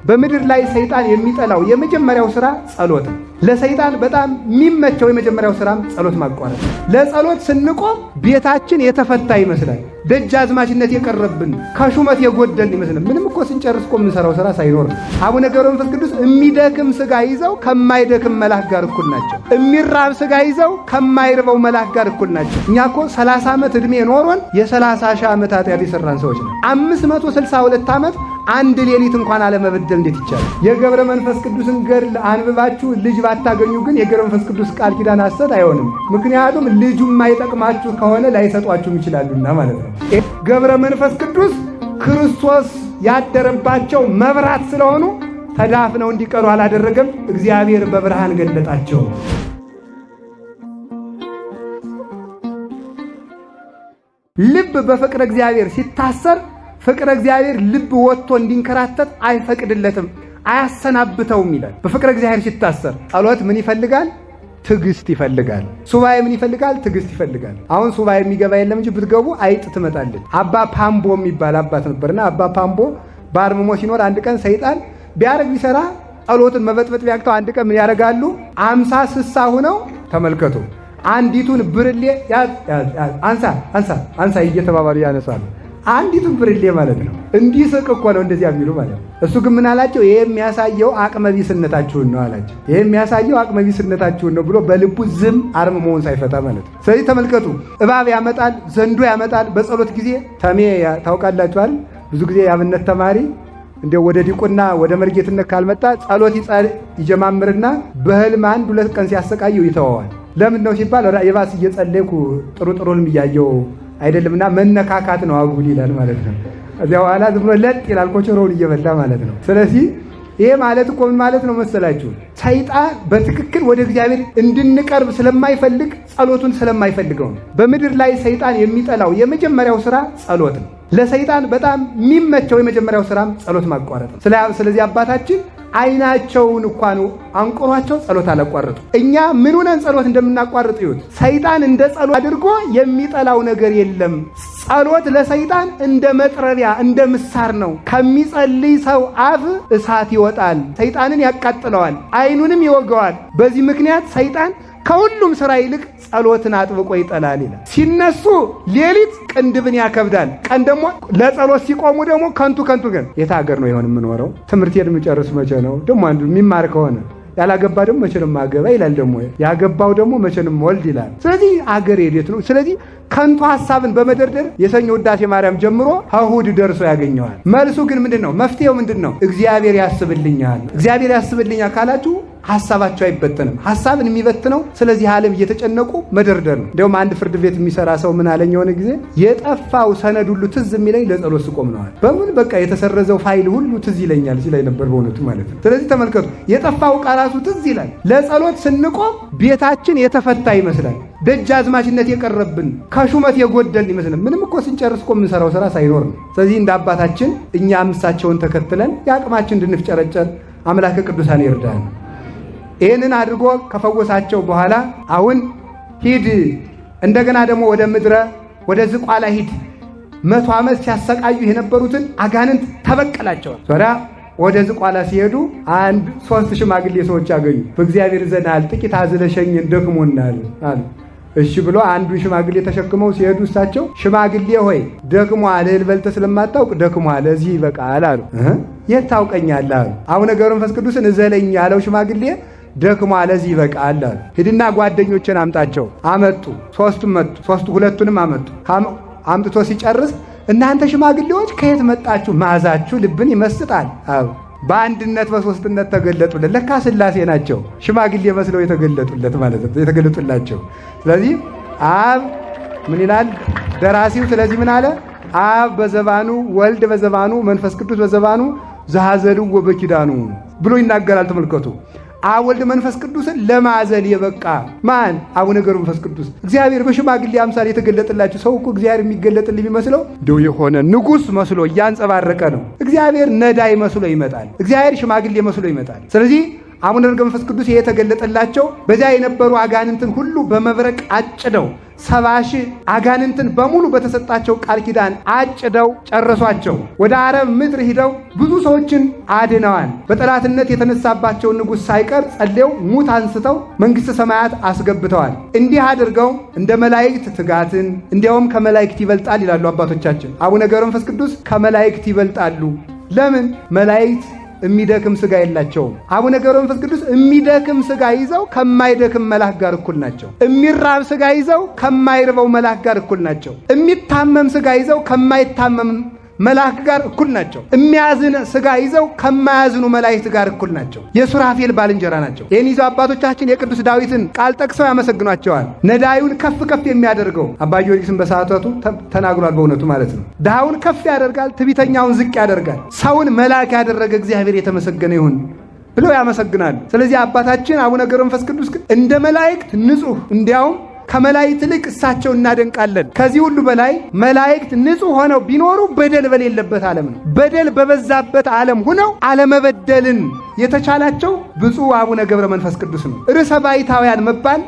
በምድር ላይ ሰይጣን የሚጠላው የመጀመሪያው ሥራ ጸሎት ነው። ለሰይጣን በጣም የሚመቸው የመጀመሪያው ሥራም ጸሎት ማቋረጥ። ለጸሎት ስንቆም ቤታችን የተፈታ ይመስላል። ደጃዝማችነት የቀረብን ከሹመት የጎደልን ይመስላል። ምንም እኮ ስንጨርስ እኮ የምንሰራው ሥራ ሳይኖር። አቡነ ገብረ መንፈስ ቅዱስ የሚደክም ሥጋ ይዘው ከማይደክም መልአክ ጋር እኩል ናቸው። የሚራብ ሥጋ ይዘው ከማይርበው መልአክ ጋር እኩል ናቸው። እኛ እኮ 30 ዓመት ዕድሜ ኖሮን የ30 ሺህ ዓመት ኃጢአት የሠራን ሰዎች ነው። 562 ዓመት አንድ ሌሊት እንኳን አለመበደል እንዴት ይቻላል? የገብረ መንፈስ ቅዱስን ገድል አንብባችሁ ልጅ ባታገኙ ግን የገብረ መንፈስ ቅዱስ ቃል ኪዳን ሐሰት አይሆንም። ምክንያቱም ልጁ የማይጠቅማችሁ ከሆነ ላይሰጧችሁም ይችላሉና ማለት ነው። ገብረ መንፈስ ቅዱስ ክርስቶስ ያደረባቸው መብራት ስለሆኑ ተዳፍነው እንዲቀሩ አላደረገም። እግዚአብሔር በብርሃን ገለጣቸው። ልብ በፍቅረ እግዚአብሔር ሲታሰር ፍቅረ እግዚአብሔር ልብ ወጥቶ እንዲንከራተት አይፈቅድለትም፣ አያሰናብተውም ይላል። በፍቅረ እግዚአብሔር ሲታሰር ጸሎት ምን ይፈልጋል? ትዕግስት ይፈልጋል። ሱባኤ ምን ይፈልጋል? ትዕግስት ይፈልጋል። አሁን ሱባኤ የሚገባ የለም እንጂ ብትገቡ አይጥ ትመጣለች። አባ ፓምቦ የሚባል አባት ነበርና አባ ፓምቦ በአርምሞ ሲኖር አንድ ቀን ሰይጣን ቢያረግ ቢሰራ ጸሎትን መበጥበጥ ቢያቅተው አንድ ቀን ምን ያደርጋሉ? 50 ስሳ ሁነው ተመልከቱ። አንዲቱን ብርሌ አንሳ እየተባባሉ ያነሳሉ። አንዲቱን ብርሌ ማለት ነው። እንዲስቅ እኮ ነው እንደዚያ የሚሉ ማለት ነው። እሱ ግን ምን አላቸው? ይሄ የሚያሳየው አቅመቢስነታችሁን ነው አላቸው። ይሄ የሚያሳየው አቅመቢስነታችሁን ነው ብሎ በልቡ ዝም አርምሞውን ሳይፈታ ማለት ነው። ስለዚህ ተመልከቱ፣ እባብ ያመጣል፣ ዘንዶ ያመጣል። በጸሎት ጊዜ ተሜ ታውቃላችኋል። ብዙ ጊዜ የአብነት ተማሪ እንደው ወደ ዲቁና ወደ መርጌትነት ካልመጣ ጸሎት ይጀማምርና በህልም 1-2 ቀን ሲያሰቃየው ይተወዋል። ለምን ነው ሲባል የባስ እየጸለይኩ ጥሩ ህልም እያየው አይደለምና መነካካት ነው አጉል ይላል ማለት ነው። እዚያ በኋላ ዝም ብሎ ለጥ ይላል ኮቸሮውን እየበላ ማለት ነው። ስለዚህ ይሄ ማለት እኮ ምን ማለት ነው መሰላችሁ? ሰይጣን በትክክል ወደ እግዚአብሔር እንድንቀርብ ስለማይፈልግ ጸሎቱን ስለማይፈልገው ነው። በምድር ላይ ሰይጣን የሚጠላው የመጀመሪያው ሥራ ጸሎት ነው። ለሰይጣን በጣም የሚመቸው የመጀመሪያው ሥራም ጸሎት ማቋረጥ ነው። ስለዚህ አባታችን አይናቸውን እንኳን አንቆሯቸው ጸሎት አላቋረጡ። እኛ ምን ሆነን ጸሎት እንደምናቋርጥ ይሁት። ሰይጣን እንደ ጸሎት አድርጎ የሚጠላው ነገር የለም። ጸሎት ለሰይጣን እንደ መጥረቢያ እንደ ምሳር ነው። ከሚጸልይ ሰው አፍ እሳት ይወጣል፣ ሰይጣንን ያቃጥለዋል፣ አይኑንም ይወገዋል። በዚህ ምክንያት ሰይጣን ከሁሉም ሥራ ይልቅ ጸሎትን አጥብቆ ይጠላል ይላል። ሲነሱ ሌሊት ቅንድብን ያከብዳል፣ ቀን ደግሞ ለጸሎት ሲቆሙ ደግሞ ከንቱ ግን የት ሀገር ነው ይሆን የምኖረው? ትምህርቴን የምጨርስ መቼ ነው? ደግሞ አንዱ የሚማር ከሆነ ያላገባ ደግሞ መቼ ነው ማገባ ይላል። ደግሞ ያገባው ደግሞ መቼ ነው ወልድ ይላል። ስለዚህ አገር የት ነው? ስለዚህ ከንቱ ሐሳብን በመደርደር የሰኞ ውዳሴ ማርያም ጀምሮ እሑድ ደርሶ ያገኘዋል። መልሱ ግን ምንድነው? መፍትሄው ምንድነው? እግዚአብሔር ያስብልኛል። እግዚአብሔር ያስብልኛል ካላችሁ ሐሳባቸው አይበተንም። ሐሳብን የሚበትነው ስለዚህ ዓለም እየተጨነቁ መደርደር ነው። እንደውም አንድ ፍርድ ቤት የሚሰራ ሰው ምን አለኝ የሆነ ጊዜ፣ የጠፋው ሰነድ ሁሉ ትዝ የሚለኝ ለጸሎት ስቆም ነዋል። በምን በቃ የተሰረዘው ፋይል ሁሉ ትዝ ይለኛል ሲላይ ነበር በእውነቱ ማለት ነው። ስለዚህ ተመልከቱ፣ የጠፋው ዕቃ ራሱ ትዝ ይላል። ለጸሎት ስንቆም ቤታችን የተፈታ ይመስላል። ደጃዝማችነት የቀረብን ከሹመት የጎደልን ይመስላል። ምንም እኮ ስንጨርስ እኮ የምንሰራው ሥራ ሳይኖር ነው። ስለዚህ እንደ አባታችን እኛም እሳቸውን ተከትለን የአቅማችን እንድንፍጨረጨር አምላከ ቅዱሳን ይርዳል። ይህንን አድርጎ ከፈወሳቸው በኋላ አሁን ሂድ እንደገና ደግሞ ወደ ዝቋላ ሂድ፣ 100 ዓመት ሲያሰቃዩ የነበሩትን አጋንንት ተበቀላቸዋል። ሶሪያ ወደ ዝቋላ ሲሄዱ 3 ሽማግሌ ሰዎች አገኙ። በእግዚአብሔር ዘናል ጥቂት አዝለሸኝን ደክሞናል አሉ። እሺ ብሎ አንዱን ሽማግሌ ተሸክመው ሲሄዱ እሳቸው ሽማግሌ ሆይ ደክሟል፣ እህል በልተህ ስለማታውቅ ደክሟል፣ እዚህ ይበቃል አሉ። የት ታውቀኛለህ አሉ። አቡነ ገብረ መንፈስ ቅዱስን እዘለኝ ያለው ሽማግሌ ደክሟል፣ እዚህ ይበቃል አሉ። ሂድና ጓደኞችን አምጣቸው። አመጡ። 3ቱም መጡ። 2ቱንም አመጡ። አምጥቶ ሲጨርስ እናንተ ሽማግሌዎች ከየት መጣችሁ? መዓዛችሁ ልብን ይመስጣል አሉ። በአንድነት በሶስትነት ተገለጡለት። ለካ ሥላሴ ናቸው ሽማግሌ መስለው የተገለጡለት ማለት ነው፣ የተገለጡላቸው። ስለዚህ አብ ምን ይላል ደራሲው? ስለዚህ ምን አለ? አብ በዘባኑ ወልድ በዘባኑ መንፈስ ቅዱስ በዘባኑ ዘሐዘልዎ በኪዳኑ ብሎ ይናገራል። ተመልከቱ። አብ ወልድ መንፈስ ቅዱስን ለማዘል የበቃ ማን? አቡነ ገብረ መንፈስ ቅዱስ። እግዚአብሔር በሽማግሌ አምሳል የተገለጠላቸው። ሰው እኮ እግዚአብሔር የሚገለጥልኝ የሚመስለው እንደው የሆነ ንጉሥ መስሎ እያንጸባረቀ ነው። እግዚአብሔር ነዳይ መስሎ ይመጣል። እግዚአብሔር ሽማግሌ መስሎ ይመጣል። ስለዚህ አቡነ ገብረ መንፈስ ቅዱስ የተገለጠላቸው በዚያ የነበሩ አጋንንትን ሁሉ በመብረቅ አጭደው 70,000 አጋንንትን በሙሉ በተሰጣቸው ቃል ኪዳን አጭደው ጨረሷቸው። ወደ አረብ ምድር ሂደው ብዙ ሰዎችን አድነዋል። በጠላትነት የተነሳባቸውን ንጉሥ ሳይቀር ጸልየው ሙት አንስተው መንግሥተ ሰማያት አስገብተዋል። እንዲህ አድርገው እንደ መላእክት ትጋትን እንዲያውም ከመላእክት ይበልጣል ይላሉ አባቶቻችን። አቡነ ገብረ መንፈስ ቅዱስ ከመላእክት ይበልጣሉ። ለምን? መላእክት የሚደክም ሥጋ የላቸውም። አቡነ ገብረ መንፈስ ቅዱስ የሚደክም ሥጋ ይዘው ከማይደክም መልአክ ጋር እኩል ናቸው። የሚራብ ሥጋ ይዘው ከማይርበው መልአክ ጋር እኩል ናቸው። የሚታመም ሥጋ ይዘው ከማይታመም መልአክ ጋር እኩል ናቸው። የሚያዝን ሥጋ ይዘው ከማያዝኑ መላእክት ጋር እኩል ናቸው። የሱራፌል ባልንጀራ ናቸው። ይህን ይዘው አባቶቻችን የቅዱስ ዳዊትን ቃል ጠቅሰው ያመሰግኗቸዋል። ነዳዩን ከፍ ከፍ የሚያደርገው አባ ጊዮርጊስን በሰዓቱ ተናግሯል። በእውነቱ ማለት ነው። ድሃውን ከፍ ያደርጋል፣ ትዕቢተኛውን ዝቅ ያደርጋል። ሰውን መልአክ ያደረገ እግዚአብሔር የተመሰገነ ይሁን ብለው ያመሰግናሉ። ስለዚህ አባታችን አቡነ ገብረ መንፈስ ቅዱስ እንደ መላእክት ንጹሕ፣ እንዲያውም ከመላእክት ይልቅ እሳቸው እናደንቃለን። ከዚህ ሁሉ በላይ መላእክት ንጹሕ ሆነው ቢኖሩ በደል በሌለበት ዓለም ነው። በደል በበዛበት ዓለም ሆነው አለመበደልን የተቻላቸው ብፁዕ አቡነ ገብረ መንፈስ ቅዱስ ነው። ርዕሰ ባይታውያን መባል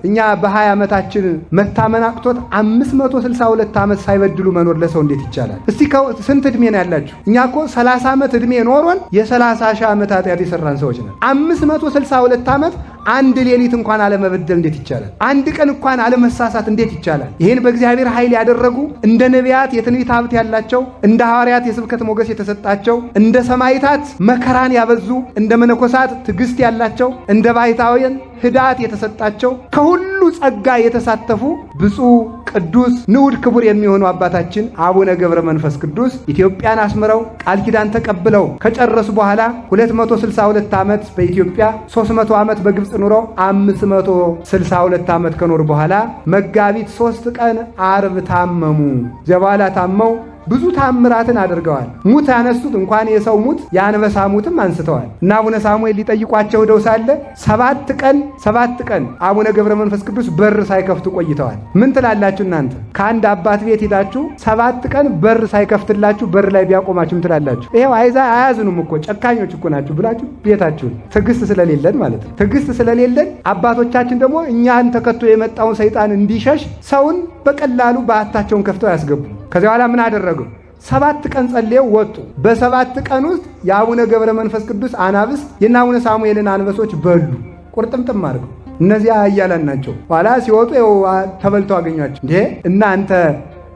እኛ በ20 ዓመታችን መታመን አቅቶት 562 ዓመት ሳይበድሉ መኖር ለሰው እንዴት ይቻላል? እስቲ ስንት ዕድሜ ነው ያላችሁ? እኛ እኮ 30 ዓመት ዕድሜ ኖሮን የ30 ሺህ ዓመት ኃጢአት የሰራን ሰዎች ነን። 562 ዓመት አንድ ሌሊት እንኳን አለመበደል እንዴት ይቻላል? አንድ ቀን እንኳን አለመሳሳት እንዴት ይቻላል? ይህን በእግዚአብሔር ኃይል ያደረጉ እንደ ነቢያት የትንቢት ሀብት ያላቸው፣ እንደ ሐዋርያት የስብከት ሞገስ የተሰጣቸው፣ እንደ ሰማዕታት መከራን ያበዙ፣ እንደ መነኮሳት ትዕግስት ያላቸው፣ እንደ ባሕታውያን ህዳት የተሰጣቸው፣ ከሁሉ ጸጋ የተሳተፉ ብፁዕ ቅዱስ ንዑድ ክቡር የሚሆኑ አባታችን አቡነ ገብረ መንፈስ ቅዱስ ኢትዮጵያን አስምረው ቃል ኪዳን ተቀብለው ከጨረሱ በኋላ 262 ዓመት በኢትዮጵያ 300 ዓመት በግብፅ ኑረው 562 ዓመት ከኖሩ በኋላ መጋቢት 3 ቀን ዓርብ ታመሙ። እዚያ በኋላ ታመው ብዙ ታምራትን አድርገዋል። ሙት ያነሱት እንኳን የሰው ሙት የአንበሳ ሙትም አንስተዋል። እና አቡነ ሳሙኤል ሊጠይቋቸው ሄደው ሳለ 7 ቀን አቡነ ገብረ መንፈስ ቅዱስ በር ሳይከፍቱ ቆይተዋል። ምን ትላላችሁ እናንተ? ከአንድ አባት ቤት ሄዳችሁ 7 ቀን በር ሳይከፍትላችሁ በር ላይ ቢያቆማችሁ ትላላችሁ? ይሄው አያዝኑም እኮ ጨካኞች እኮ ናችሁ ብላችሁ ቤታችሁን። ትዕግስት ስለሌለን ማለት ነው። ትዕግስት ስለሌለን አባቶቻችን ደግሞ እኛን ተከቶ የመጣውን ሰይጣን እንዲሸሽ ሰውን በቀላሉ በዓታቸውን ከፍተው ያስገቡ። ከዚያ በኋላ ምን አደረጉ? 7 ቀን ጸልየው ወጡ። በ7 ቀን ውስጥ የአቡነ ገብረ መንፈስ ቅዱስ አናብስት የእነ አቡነ ሳሙኤልን አንበሶች በሉ፣ ቁርጥምጥም አድርገው። እነዚያ ኃያላን ናቸው። ኋላ ሲወጡ ተበልተው አገኟቸው። እንዴ እናንተ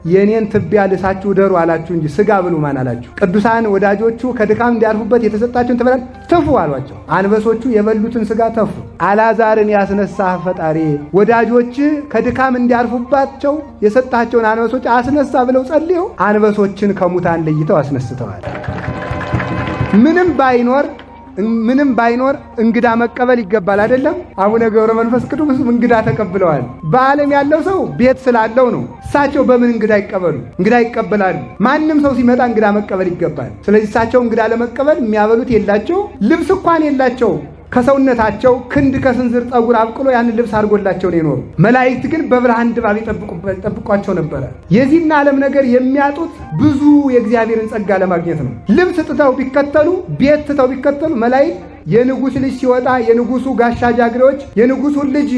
የኔን ትቢያ ልሳችሁ ደሩ አላችሁ እንጂ ስጋ ብሉ ማን አላችሁ? ቅዱሳን ወዳጆቹ ከድካም እንዲያርፉበት የተሰጣቸውን ትበላል ተፉ አሏቸው። አንበሶቹ የበሉትን ስጋ ተፉ። አልዓዛርን ያስነሳህ ፈጣሪ ወዳጆች ከድካም እንዲያርፉባቸው የሰጣቸውን አንበሶች አስነሳ ብለው ጸልየው አንበሶችን ከሙታን ለይተው አስነስተዋል። ምንም ባይኖር እንግዳ መቀበል ይገባል አይደለም? አቡነ ገብረ መንፈስ ቅዱስ እንግዳ ተቀብለዋል። በዓለም ያለው ሰው ቤት ስላለው ነው። እሳቸው በምን እንግዳ ይቀበሉ? እንግዳ ይቀበላሉ። ማንም ሰው ሲመጣ እንግዳ መቀበል ይገባል። ስለዚህ እሳቸው እንግዳ ለመቀበል የሚያበሉት የላቸው፣ ልብስ እንኳን የላቸው። ከሰውነታቸው ክንድ ከስንዝር ጠጉር አብቅሎ ያንን ልብስ አድርጎላቸው ነው የኖሩ። መላእክት ግን በብርሃን ድባብ ይጠብቋቸው ነበረ። የዚህን ዓለም ነገር የሚያጡት ብዙ የእግዚአብሔርን ጸጋ ለማግኘት ነው። ልብስ ትተው ቢከተሉ፣ ቤት ትተው ቢከተሉ መላእክት የንጉሥ ልጅ ሲወጣ የንጉሡ ጋሻ ጃግሬዎች የንጉሡን ልጅ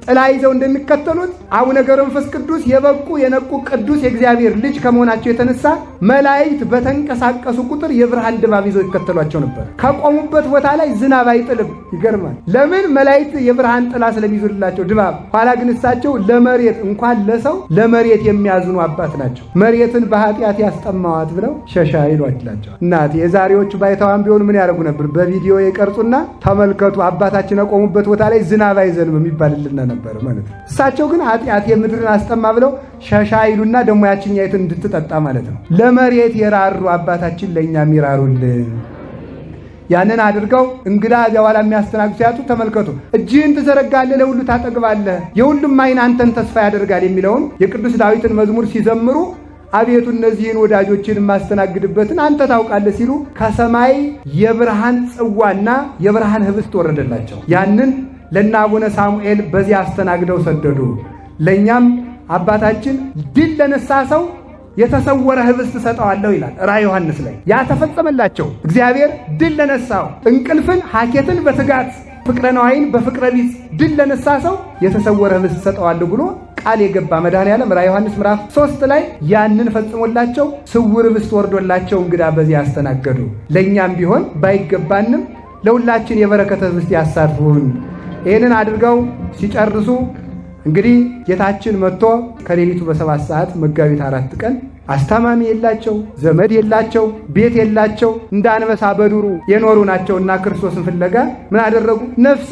ጥላ ይዘው እንደሚከተሉት አቡነ ገብረ መንፈስ ቅዱስ የበቁ የነቁ ቅዱስ የእግዚአብሔር ልጅ ከመሆናቸው የተነሳ መላእክት በተንቀሳቀሱ ቁጥር የብርሃን ድባብ ይዘው ይከተሏቸው ነበር። ከቆሙበት ቦታ ላይ ዝናብ አይጥልም። ይገርማል። ለምን? መላእክት የብርሃን ጥላ ስለሚይዙላቸው ድባብ። ኋላ ግን እሳቸው ለመሬት እንኳን ለሰው ለመሬት የሚያዝኑ አባት ናቸው። መሬትን በኃጢአት ያስጠማዋት ብለው ሸሻ ይሏችላቸው። እናት የዛሬዎቹ ባይታዋን ቢሆኑ ምን ያደርጉ ነበር? በቪዲዮ የቀርጹና ተመልከቱ አባታችን የቆሙበት ቦታ ላይ ዝናብ አይዘንም የሚባልልና ነበር ማለት ነው። እሳቸው ግን ኃጢአት የምድርን አስጠማ ብለው ሸሻ ይሉና ደግሞ ያችኛይቱን እንድትጠጣ ማለት ነው። ለመሬት የራሩ አባታችን ለእኛም ይራሩልን። ያንን አድርገው እንግዳ በኋላ የሚያስተናግዱ ሲያጡ ተመልከቱ። እጅህን ትዘረጋለህ፣ ለሁሉ ታጠግባለህ፣ የሁሉም ዓይን አንተን ተስፋ ያደርጋል የሚለውን የቅዱስ ዳዊትን መዝሙር ሲዘምሩ አቤቱ እነዚህን ወዳጆችን የማስተናግድበትን አንተ ታውቃለህ ሲሉ ከሰማይ የብርሃን ጽዋና የብርሃን ህብስት ወረደላቸው። ያንን ለእነ አቡነ ሳሙኤል በዚህ አስተናግደው ሰደዱ። ለእኛም አባታችን ድል ለነሳ ሰው የተሰወረ ህብስት ሰጠዋለሁ ይላል ራዕየ ዮሐንስ ላይ። ያ ተፈጸመላቸው። እግዚአብሔር ድል ለነሳው እንቅልፍን ሐኬትን በትጋት ፍቅረ ነዋይን በፍቅረ ቢጽ ድል ለነሳ ሰው የተሰወረ ህብስት ሰጠዋለሁ ብሎ ቃል የገባ መድኃኔዓለም ራዕየ ዮሐንስ ምዕራፍ 3 ላይ ያንን ፈጽሞላቸው ስውር ኅብስት ወርዶላቸው እንግዳ በዚህ ያስተናገዱ። ለእኛም ቢሆን ባይገባንም ለሁላችን የበረከተ ኅብስት ያሳትፉን። ይህንን አድርገው ሲጨርሱ እንግዲህ ጌታችን መጥቶ ከሌሊቱ በ7 ሰዓት መጋቢት 4 ቀን አስታማሚ የላቸው፣ ዘመድ የላቸው፣ ቤት የላቸው፣ እንደ አንበሳ በዱሩ የኖሩ ናቸውና ክርስቶስን ፍለጋ ምን አደረጉ? ነፍሴ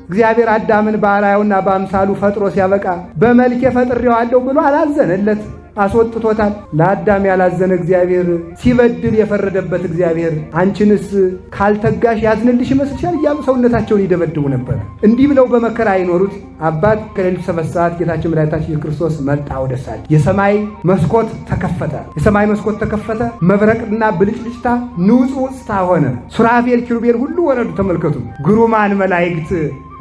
እግዚአብሔር አዳምን በአርአያውና በአምሳሉ ፈጥሮ ሲያበቃ በመልኬ ፈጥሬዋለሁ ብሎ አላዘነለት፣ አስወጥቶታል። ለአዳም ያላዘነ እግዚአብሔር፣ ሲበድል የፈረደበት እግዚአብሔር አንቺንስ ካልተጋሽ ያዝንልሽ ይመስልሻል እያሉ ሰውነታቸውን ይደበድቡ ነበር። እንዲህ ብለው በመከራ አይኖሩት አባት ከሌሊቱ 7 ሰዓት ጌታችን መድኃኒታችን ኢየሱስ ክርስቶስ መጣ ወደ እሳቸው። የሰማይ መስኮት ተከፈተ። መብረቅና ብልጭልጭታ ንውጽውጽታ ሆነ። ሱራፌል ኪሩቤል ሁሉ ወረዱ። ተመልከቱ፣ ግሩማን መላእክት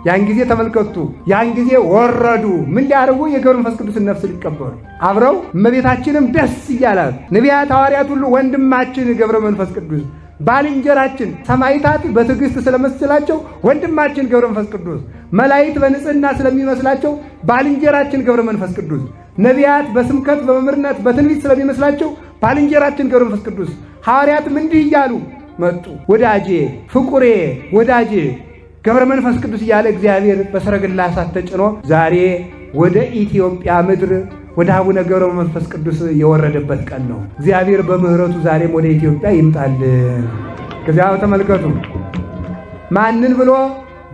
ያን ጊዜ ተመልከቱ፣ ያን ጊዜ ወረዱ። ምን ሊያደርጉ? የገብረ መንፈስ ቅዱስን ነፍስ ሊቀበሉ አብረው። እመቤታችንም ደስ እያላት ነቢያት፣ ሐዋርያት ሁሉ ወንድማችን ገብረ መንፈስ ቅዱስ፣ ባልንጀራችን፣ ሰማዕታት በትዕግስት ስለመስላቸው ወንድማችን ገብረ መንፈስ ቅዱስ፣ መላእክት በንጽህና ስለሚመስላቸው ባልንጀራችን ገብረ መንፈስ ቅዱስ፣ ነቢያት በስብከት በመምህርነት በትንቢት ስለሚመስላቸው ባልንጀራችን ገብረ መንፈስ ቅዱስ፣ ሐዋርያትም እንዲህ እያሉ መጡ። ወዳጄ፣ ፍቁሬ፣ ወዳጄ ገብረ መንፈስ ቅዱስ እያለ እግዚአብሔር በሰረገላ እሳት ተጭኖ ዛሬ ወደ ኢትዮጵያ ምድር ወደ አቡነ ገብረ መንፈስ ቅዱስ የወረደበት ቀን ነው። እግዚአብሔር በምሕረቱ ዛሬም ወደ ኢትዮጵያ ይምጣልን። ከዚያ ተመልከቱ፣ ማንን ብሎ?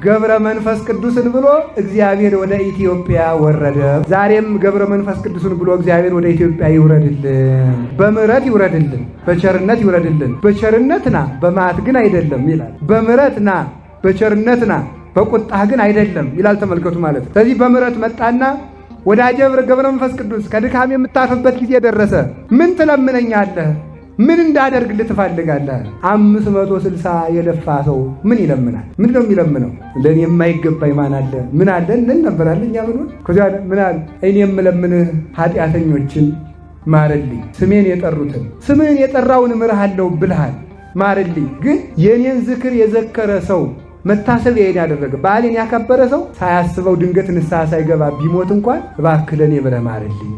ገብረ መንፈስ ቅዱስን ብሎ እግዚአብሔር ወደ ኢትዮጵያ ወረደ። ዛሬም ገብረ መንፈስ ቅዱስን ብሎ እግዚአብሔር ወደ ኢትዮጵያ ይውረድልን። በምሕረት ይውረድልን፣ በቸርነት ይውረድልን። በቸርነት ና፣ በመዓት ግን አይደለም ይላል። በምሕረት ና፣ በቸርነት ና፣ በቁጣህ ግን አይደለም ይላል። ተመልከቱ ማለት ነው። ስለዚህ በምሕረት መጣና ወዳጄ ገብረ መንፈስ ቅዱስ ከድካም የምታርፍበት ጊዜ ደረሰ። ምን ትለምነኛለህ? ምን እንዳደርግልህ ትፈልጋለህ? 560 የለፋ ሰው ምን ይለምናል? ምን ነው የሚለምነው? ለእኔ የማይገባኝ ማን አለ? ምን አለ እንል ነበራል እኛ ብንሆን። ከዚያ ምን አለ? እኔ የምለምንህ ኃጢአተኞችን ማርልኝ፣ ስሜን የጠሩትን ስምህን የጠራውን እምርሃለሁ ብልሃል፣ ማርልኝ። ግን የእኔን ዝክር የዘከረ ሰው መታሰቢያን ያደረገ በዓሌን ያከበረ ሰው ሳያስበው ድንገት ንስሐ ሳይገባ ቢሞት እንኳን እባክህ ለእኔ ብለህ ማርልኝ።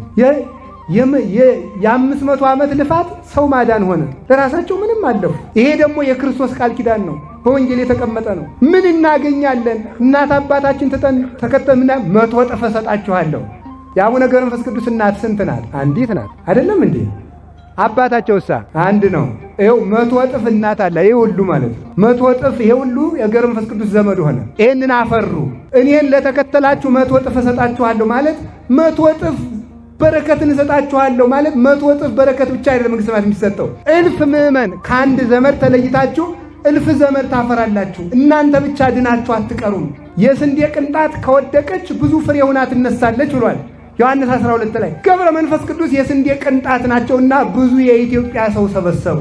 የ500 ዓመት ልፋት ሰው ማዳን ሆነ። ለራሳቸው ምንም አለፉ። ይሄ ደግሞ የክርስቶስ ቃል ኪዳን ነው፣ በወንጌል የተቀመጠ ነው። ምን እናገኛለን? እናት አባታችን ተከተምና 100 እጥፍ እሰጣችኋለሁ። የአቡነ ገብረ መንፈስ ቅዱስ እናት ስንት ናት? አንዲት ናት። አይደለም እንዴ? አባታቸውሳ አንድ ነው። ይኸው 100 እጥፍ እናት አለ። ይሄ ሁሉ ማለት ነው 100 እጥፍ። ይሄ ሁሉ የገብረ መንፈስ ቅዱስ ዘመድ ሆነ። ይሄንን አፈሩ። እኔን ለተከተላችሁ 100 እጥፍ እሰጣችኋለሁ ማለት 100 እጥፍ በረከትን እሰጣችኋለሁ ማለት 100 እጥፍ በረከት ብቻ አይደለም መንግሥተ ሰማያት የሚሰጠው። እልፍ ምዕመን ከአንድ ዘመድ ተለይታችሁ እልፍ ዘመድ ታፈራላችሁ። እናንተ ብቻ ድናችሁ አትቀሩም። የስንዴ ቅንጣት ከወደቀች ብዙ ፍሬ ሆና ትነሳለች ብሏል ዮሐንስ 12 ላይ። ገብረ መንፈስ ቅዱስ የስንዴ ቅንጣት ናቸውና ብዙ የኢትዮጵያ ሰው ሰበሰቡ።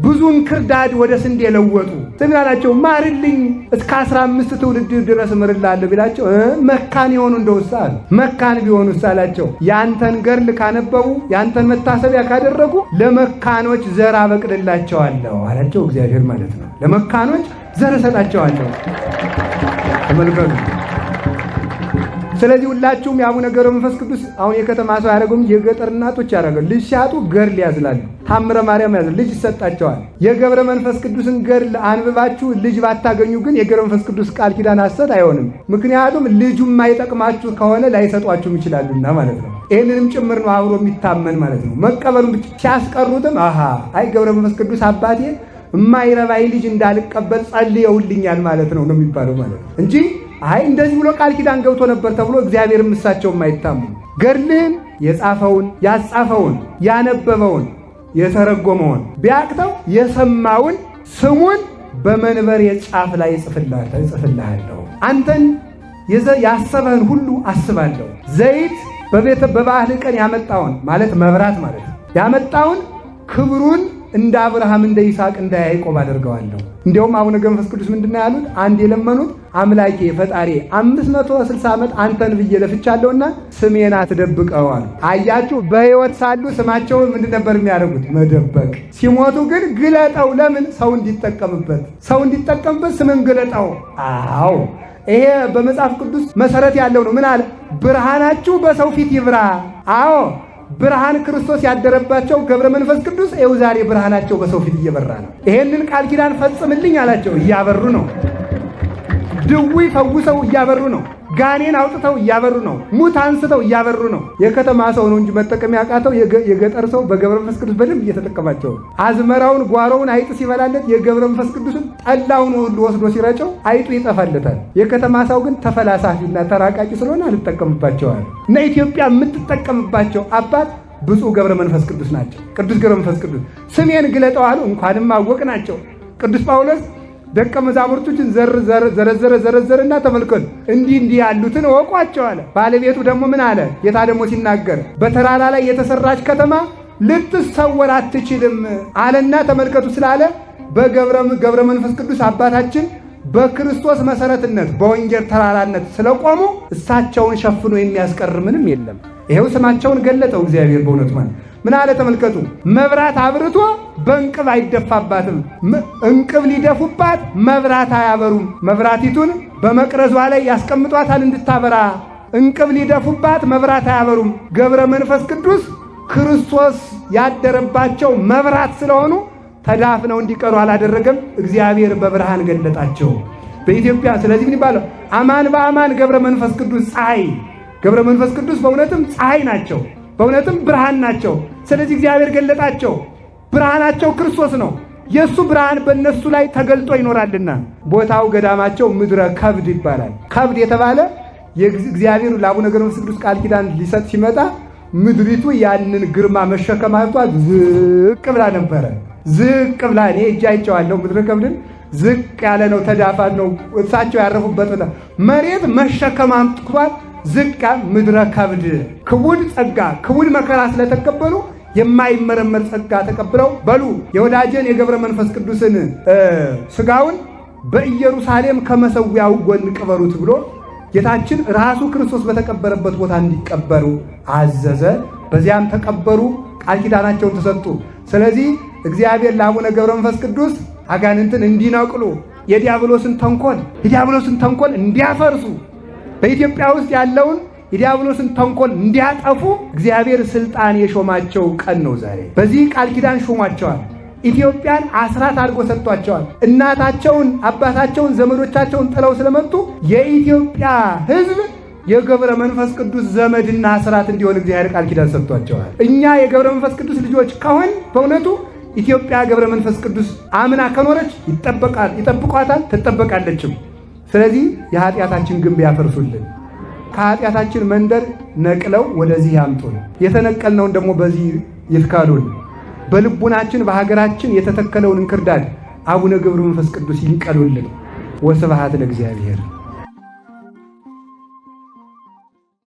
ብዙን ክርዳድ ወደ ስንዴ ለወጡ። ትምናላቸው ማርልኝ እስከ 15 ትውልድ ድረስ ምርላለሁ ቢላቸው መካን የሆኑ እንደውሳ አሉ። መካን ቢሆኑስ አላቸው ያንተን ገድል ካነበቡ ያንተን መታሰቢያ ካደረጉ ለመካኖች ዘር አበቅልላቸዋለሁ አላቸው። እግዚአብሔር ማለት ነው። ለመካኖች ዘር እሰጣቸዋለሁ። ተመልከቱ። ስለዚህ ሁላችሁም የአቡነ ገብረ መንፈስ ቅዱስ አሁን የከተማ ሰው ያደረገውም የገጠር እናቶች ያደረገው ልጅ ሲያጡ ገድል ያዝላሉ። ታምረ ማርያም ያዝላሉ፣ ልጅ ይሰጣቸዋል። የገብረ መንፈስ ቅዱስን ገድል አንብባችሁ ልጅ ባታገኙ ግን የገብረ መንፈስ ቅዱስ ቃል ኪዳን ሐሰት አይሆንም። ምክንያቱም ልጁ የማይጠቅማችሁ ከሆነ ላይሰጧችሁም ይችላሉና ማለት ነው። ይህንንም ጭምር ነው አብሮ የሚታመን ማለት ነው። መቀበሉን ብቻ ሲያስቀሩትም አይ ገብረ መንፈስ ቅዱስ አባቴ የማይረባይ ልጅ እንዳልቀበል ጸልየውልኛል ማለት ነው የሚባለው ማለት ነው እንጂ እንደዚህ ብሎ ቃል ኪዳን ገብቶ ነበር ተብሎ እግዚአብሔርም እሳቸውም አይታመኑ። ገድልህን የጻፈውን ያጻፈውን ያነበበውን የተረጎመውን ቢያቅተው የሰማውን ስሙን በመንበር የጫፍ ላይ እጽፍልሃለሁ። አንተን ያሰበህን ሁሉ አስባለሁ። ዘይት በበዓል ቀን ያመጣውን ማለት መብራት ማለት ነው ያመጣውን ክብሩን እንደ አብርሃም እንደ ይስሐቅ እንደ ያዕቆብ አደርገዋለሁ። እንዲያውም አቡነ ገብረ መንፈስ ቅዱስ ምንድነው ያሉት? አንድ የለመኑት አምላኬ ፈጣሪ 560 ዓመት አንተን ብዬ ለፍቻለሁና ስሜን አትደብቀው አሉ። አያችሁ፣ በሕይወት ሳሉ ስማቸውን ምንድን ነበር የሚያደርጉት? መደበቅ። ሲሞቱ ግን ግለጠው። ለምን? ሰው እንዲጠቀምበት ስምን ግለጠው። ይሄ በመጽሐፍ ቅዱስ መሰረት ያለው ነው። ምን አለ? ብርሃናችሁ በሰው ፊት ይብራ። አዎ ብርሃን ክርስቶስ ያደረባቸው ገብረ መንፈስ ቅዱስ ይኸው ዛሬ ብርሃናቸው በሰው ፊት እየበራ ነው። ይሄንን ቃል ኪዳን ፈጽምልኝ አላቸው። እያበሩ ነው። ድውይ ፈውሰው እያበሩ ነው። ጋኔን አውጥተው እያበሩ ነው። ሙት አንስተው እያበሩ ነው። የከተማ ሰው ነው እንጂ መጠቀም ያቃተው የገጠር ሰው በገብረ መንፈስ ቅዱስ በደንብ እየተጠቀማቸው። አዝመራውን ጓሮውን አይጥ ሲበላለት የገብረ መንፈስ ቅዱስን ጠላውን ሁሉ ወስዶ ሲረጨው አይጡ ይጠፋለታል። የከተማ ሰው ግን ተፈላሳፊና ተራቃቂ ስለሆነ አልጠቀምባቸዋል። እና ኢትዮጵያ የምትጠቀምባቸው አባት ብፁዕ ገብረ መንፈስ ቅዱስ ናቸው። ቅዱስ ገብረ መንፈስ ቅዱስ ስሜን ግለጠው አሉ። እንኳንም አወቅ ናቸው። ቅዱስ ጳውሎስ ደቀ መዛሙርቶችን ዘረዘረና ተመልከቱ እንዲህ ያሉትን እወቋቸው አለ። ባለቤቱ ደግሞ ምን አለ? ጌታ ደግሞ ሲናገር በተራራ ላይ የተሰራች ከተማ ልትሰወር አትችልም አለና ተመልከቱ ስላለ በገብረ መንፈስ ቅዱስ አባታችን በክርስቶስ መሰረትነት በወንጌል ተራራነት ስለቆሙ እሳቸውን ሸፍኖ የሚያስቀር ምንም የለም። ይሄው ስማቸውን ገለጠው እግዚአብሔር በእውነት ማለት ምን አለ? ተመልከቱ መብራት አብርቶ በእንቅብ አይደፋባትም። እንቅብ ሊደፉባት መብራት አያበሩም። መብራቲቱን በመቅረዟ ላይ ያስቀምጧታል እንድታበራ። እንቅብ ሊደፉባት መብራት አያበሩም። ገብረ መንፈስ ቅዱስ ክርስቶስ ያደረባቸው መብራት ስለሆኑ ተዳፍነው እንዲቀሩ አላደረገም። እግዚአብሔር በብርሃን ገለጣቸው በኢትዮጵያ። ስለዚህ ምን ይባላል? አማን በአማን ገብረ መንፈስ ቅዱስ ፀሐይ። ገብረ መንፈስ ቅዱስ በእውነትም ፀሐይ ናቸው፣ በእውነትም ብርሃን ናቸው። ስለዚህ እግዚአብሔር ገለጣቸው። ብርሃናቸው ክርስቶስ ነው። የእሱ ብርሃን በእነሱ ላይ ተገልጦ ይኖራልና ቦታው ገዳማቸው ምድረ ከብድ ይባላል። ከብድ የተባለ የእግዚአብሔር ለአቡነ ገብረ መንፈስ ቅዱስ ቃል ኪዳን ሊሰጥ ሲመጣ ምድሪቱ ያንን ግርማ መሸከማቷ ዝቅ ብላ ነበረ። ዝቅ ብላ እኔ እጅ አይቼዋለሁ። ምድረ ከብድን ዝቅ ያለ ነው፣ ተዳፋት ነው። እሳቸው ያረፉበት ቦታ መሬት መሸከም አምጥቷት ዝቅ ምድረ ከብድ ክቡድ ጸጋ ክቡድ መከራ ስለተቀበሉ የማይመረመር ጸጋ ተቀብለው በሉ የወዳጀን የገብረ መንፈስ ቅዱስን ስጋውን በኢየሩሳሌም ከመሰዊያው ጎን ቅበሩት ብሎ ጌታችን ራሱ ክርስቶስ በተቀበረበት ቦታ እንዲቀበሩ አዘዘ። በዚያም ተቀበሩ፣ ቃል ኪዳናቸውን ተሰጡ። ስለዚህ እግዚአብሔር ለአቡነ ገብረ መንፈስ ቅዱስ አጋንንትን እንዲነቅሉ የዲያብሎስን ተንኮል እንዲያፈርሱ በኢትዮጵያ ውስጥ ያለውን የዲያብሎስን ተንኮል እንዲያጠፉ እግዚአብሔር ስልጣን የሾማቸው ቀን ነው ዛሬ። በዚህ ቃል ኪዳን ሾሟቸዋል። ኢትዮጵያን አስራት አድርጎ ሰጥቷቸዋል። እናታቸውን፣ አባታቸውን፣ ዘመዶቻቸውን ጥለው ስለመጡ የኢትዮጵያ ሕዝብ የገብረ መንፈስ ቅዱስ ዘመድና አስራት እንዲሆን እግዚአብሔር ቃል ኪዳን ሰጥቷቸዋል። እኛ የገብረ መንፈስ ቅዱስ ልጆች ከሆን በእውነቱ ኢትዮጵያ ገብረ መንፈስ ቅዱስ አምና ከኖረች ይጠብቋታል፣ ትጠበቃለችም። ስለዚህ የኃጢአታችን ግንብ ያፈርሱልን፣ ከኃጢአታችን መንደር ነቅለው ወደዚህ ያምጡን፣ የተነቀልነውን ደግሞ በዚህ ይትካሉን። በልቡናችን በሀገራችን የተተከለውን እንክርዳድ አቡነ ገብረ መንፈስ ቅዱስ ይንቀሉልን። ወስብሐት ለእግዚአብሔር።